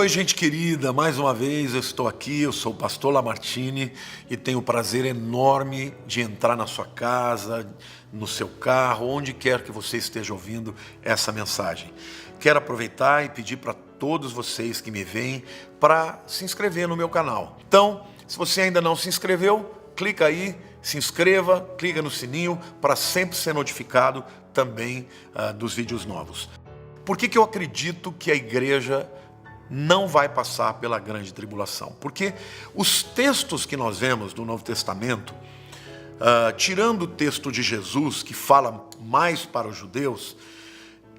Oi, gente querida, mais uma vez eu estou aqui, eu sou o pastor Lamartine e tenho o prazer enorme de entrar na sua casa, no seu carro, onde quer que você esteja ouvindo essa mensagem. Quero aproveitar e pedir para todos vocês que me veem para se inscrever no meu canal. Então, se você ainda não se inscreveu, clica aí, se inscreva, clica no sininho para sempre ser notificado também dos vídeos novos. Por que eu acredito que a igreja não vai passar pela grande tribulação? Porque os textos que nós vemos do Novo Testamento, tirando o texto de Jesus, que fala mais para os judeus,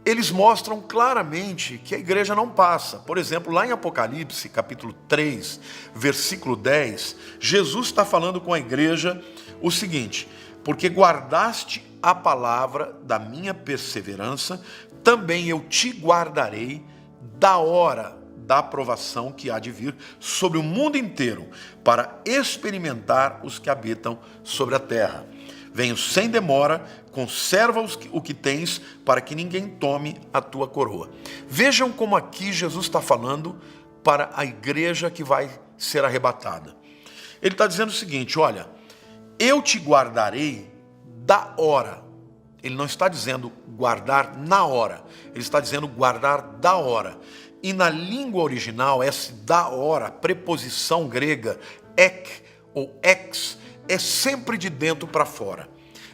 eles mostram claramente que a igreja não passa. Por exemplo, lá em Apocalipse, capítulo 3, versículo 10, Jesus está falando com a igreja o seguinte: porque guardaste a palavra da minha perseverança, também eu te guardarei da hora da aprovação que há de vir sobre o mundo inteiro, para experimentar os que habitam sobre a terra. Venho sem demora, conserva o que tens, para que ninguém tome a tua coroa. Vejam como aqui Jesus está falando para a igreja que vai ser arrebatada. Ele está dizendo o seguinte: olha, eu te guardarei da hora. Ele não está dizendo guardar na hora, ele está dizendo guardar da hora. E na língua original, essa da hora, preposição grega, ek ou ex, é sempre de dentro para fora.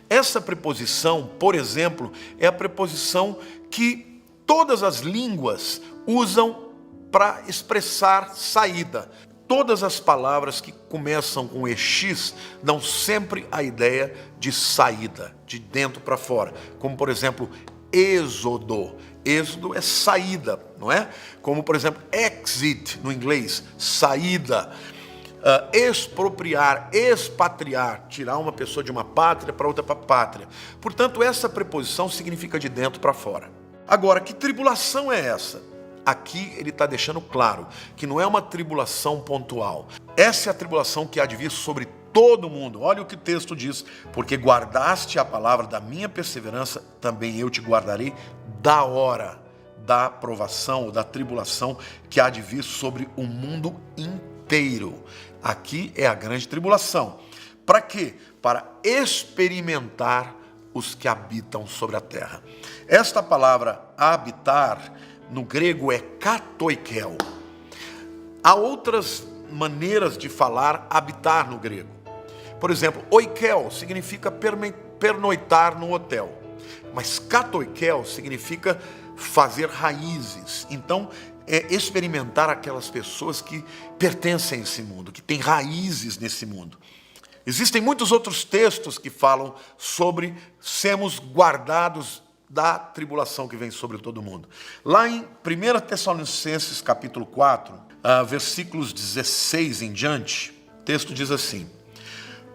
Essa preposição, por exemplo, é a preposição que todas as línguas usam para expressar saída. Todas as palavras que começam com ex dão sempre a ideia de saída, de dentro para fora. Como, por exemplo, êxodo. Êxodo é saída, não é? Como, por exemplo, exit no inglês, saída. Expropriar, expatriar, tirar uma pessoa de uma pátria para outra pátria. Portanto, essa preposição significa de dentro para fora. Agora, que tribulação é essa? Aqui ele está deixando claro que não é uma tribulação pontual. Essa é a tribulação que há de vir sobre todo mundo. Olha o que o texto diz: porque guardaste a palavra da minha perseverança, também eu te guardarei da hora da provação, da tribulação que há de vir sobre o mundo inteiro. Aqui é a grande tribulação. Para quê? Para experimentar os que habitam sobre a terra. Esta palavra habitar no grego é katoikel. Há outras maneiras de falar habitar no grego. Por exemplo, oikel significa pernoitar no hotel. Mas katoikel significa fazer raízes. Então, é experimentar aquelas pessoas que pertencem a esse mundo, que têm raízes nesse mundo. Existem muitos outros textos que falam sobre sermos guardados da tribulação que vem sobre todo mundo. Lá em 1 Tessalonicenses capítulo 4, versículos 16 em diante, o texto diz assim: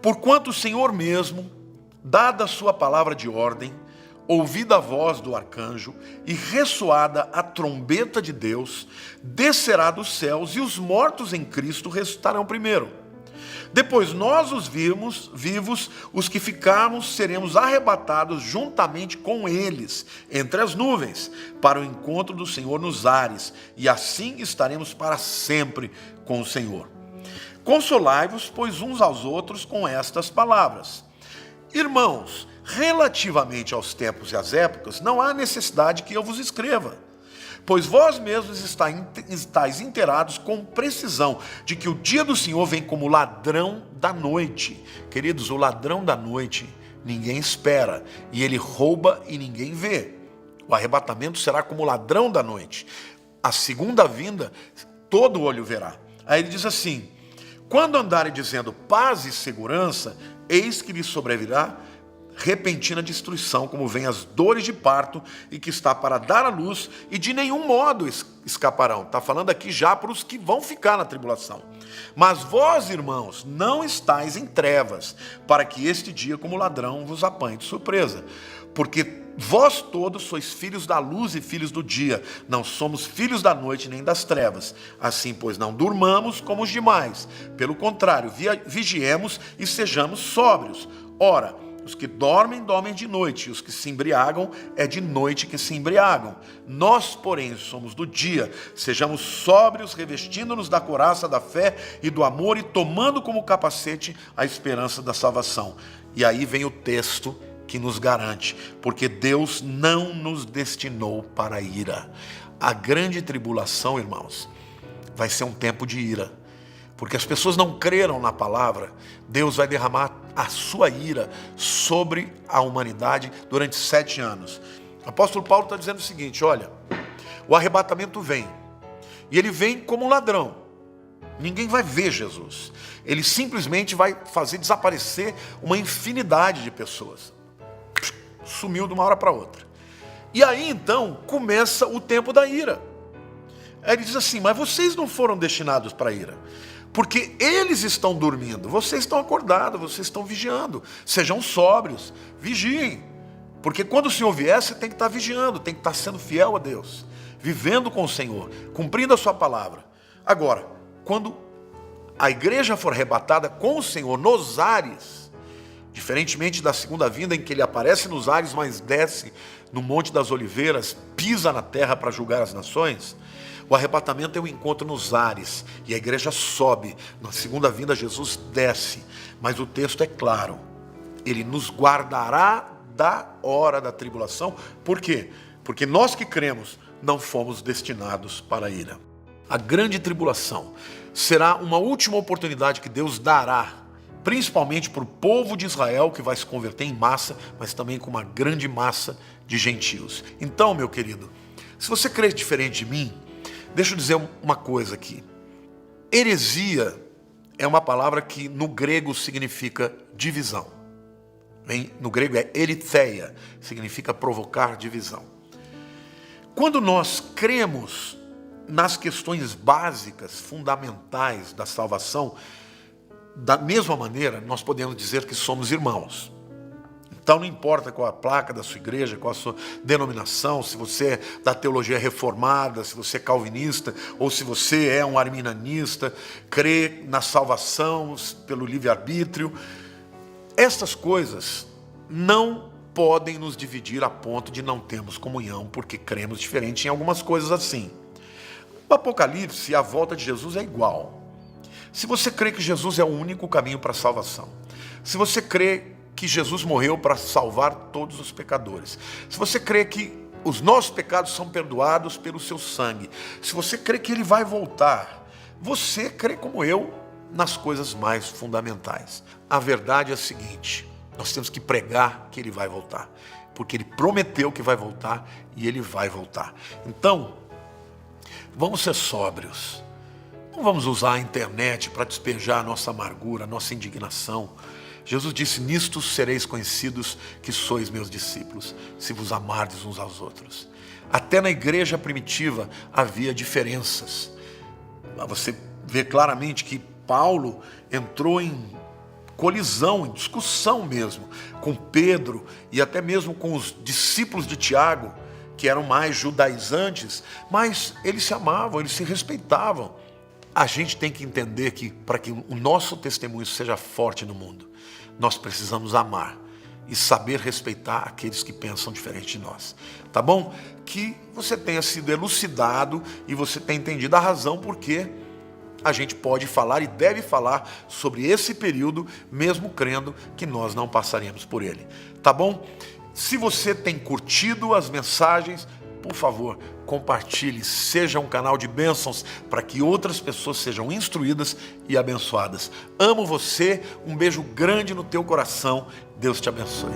porquanto o Senhor mesmo, dada a sua palavra de ordem, ouvida a voz do arcanjo e ressoada a trombeta de Deus, descerá dos céus e os mortos em Cristo ressuscitarão primeiro. Depois nós os vivos, os que ficarmos, seremos arrebatados juntamente com eles, entre as nuvens, para o encontro do Senhor nos ares, e assim estaremos para sempre com o Senhor. Consolai-vos, pois, uns aos outros com estas palavras. Irmãos, relativamente aos tempos e às épocas, não há necessidade que eu vos escreva, pois vós mesmos estáis inteirados com precisão de que o dia do Senhor vem como ladrão da noite. Queridos, o ladrão da noite ninguém espera, e ele rouba e ninguém vê. O arrebatamento será como o ladrão da noite. A segunda vinda, todo olho verá. Aí ele diz assim: quando andarem dizendo paz e segurança, eis que lhes sobrevirá repentina destruição, como vem as dores de parto, e que está para dar à luz, e de nenhum modo escaparão. Está falando aqui já para os que vão ficar na tribulação. Mas vós, irmãos, não estáis em trevas, para que este dia como ladrão vos apanhe de surpresa. Porque vós todos sois filhos da luz e filhos do dia, não somos filhos da noite nem das trevas. Assim, pois, não durmamos como os demais. Pelo contrário, vigiemos e sejamos sóbrios. Ora, Os que dormem, dormem de noite, e os que se embriagam, é de noite que se embriagam. Nós, porém, somos do dia. Sejamos sóbrios, revestindo-nos da couraça da fé e do amor e tomando como capacete a esperança da salvação. E aí vem o texto que nos garante, porque Deus não nos destinou para a ira. A grande tribulação, irmãos, vai ser um tempo de ira. Porque as pessoas não creram na palavra, Deus vai derramar a sua ira sobre a humanidade durante 7 anos. O apóstolo Paulo está dizendo o seguinte, olha, o arrebatamento vem, e ele vem como um ladrão. Ninguém vai ver Jesus. Ele simplesmente vai fazer desaparecer uma infinidade de pessoas. Sumiu de uma hora para outra. E aí então começa o tempo da ira. Aí ele diz assim, mas vocês não foram destinados para a ira. Porque eles estão dormindo, vocês estão acordados, vocês estão vigiando. Sejam sóbrios, vigiem. Porque quando o Senhor vier, você tem que estar vigiando, tem que estar sendo fiel a Deus, vivendo com o Senhor, cumprindo a sua palavra. Agora, quando a igreja for arrebatada com o Senhor nos ares, diferentemente da segunda vinda em que ele aparece nos ares, mas desce no Monte das Oliveiras, pisa na terra para julgar as nações, o arrebatamento é o encontro nos ares, e a igreja sobe. Na segunda vinda Jesus desce, mas o texto é claro, ele nos guardará da hora da tribulação. Por quê? Porque nós que cremos não fomos destinados para a ira. A grande tribulação será uma última oportunidade que Deus dará, principalmente para o povo de Israel, que vai se converter em massa, mas também com uma grande massa de gentios. Então, meu querido, se você crê diferente de mim, deixa eu dizer uma coisa aqui. Heresia é uma palavra que no grego significa divisão. No grego é eritheia, significa provocar divisão. Quando nós cremos nas questões básicas, fundamentais da salvação, da mesma maneira, nós podemos dizer que somos irmãos. Então não importa qual a placa da sua igreja, qual a sua denominação, se você é da teologia reformada, se você é calvinista, ou se você é um arminianista, crê na salvação pelo livre-arbítrio. Essas coisas não podem nos dividir a ponto de não termos comunhão, porque cremos diferente em algumas coisas assim. O Apocalipse, a volta de Jesus é igual. Se você crê que Jesus é o único caminho para a salvação, se você crê que Jesus morreu para salvar todos os pecadores, se você crê que os nossos pecados são perdoados pelo seu sangue, se você crê que ele vai voltar, você crê como eu nas coisas mais fundamentais. A verdade é a seguinte, nós temos que pregar que ele vai voltar, porque ele prometeu que vai voltar e ele vai voltar. Então, vamos ser sóbrios. Não vamos usar a internet para despejar a nossa amargura, a nossa indignação. Jesus disse, nisto sereis conhecidos que sois meus discípulos, se vos amardes uns aos outros. Até na igreja primitiva havia diferenças. Você vê claramente que Paulo entrou em colisão, em discussão mesmo, com Pedro e até mesmo com os discípulos de Tiago, que eram mais judaizantes, mas eles se amavam, eles se respeitavam. A gente tem que entender que para que o nosso testemunho seja forte no mundo, nós precisamos amar e saber respeitar aqueles que pensam diferente de nós. Tá bom? Que você tenha sido elucidado e você tenha entendido a razão porque a gente pode falar e deve falar sobre esse período, mesmo crendo que nós não passaremos por ele. Tá bom? Se você tem curtido as mensagens, por favor, compartilhe, seja um canal de bênçãos para que outras pessoas sejam instruídas e abençoadas. Amo você, um beijo grande no teu coração, Deus te abençoe.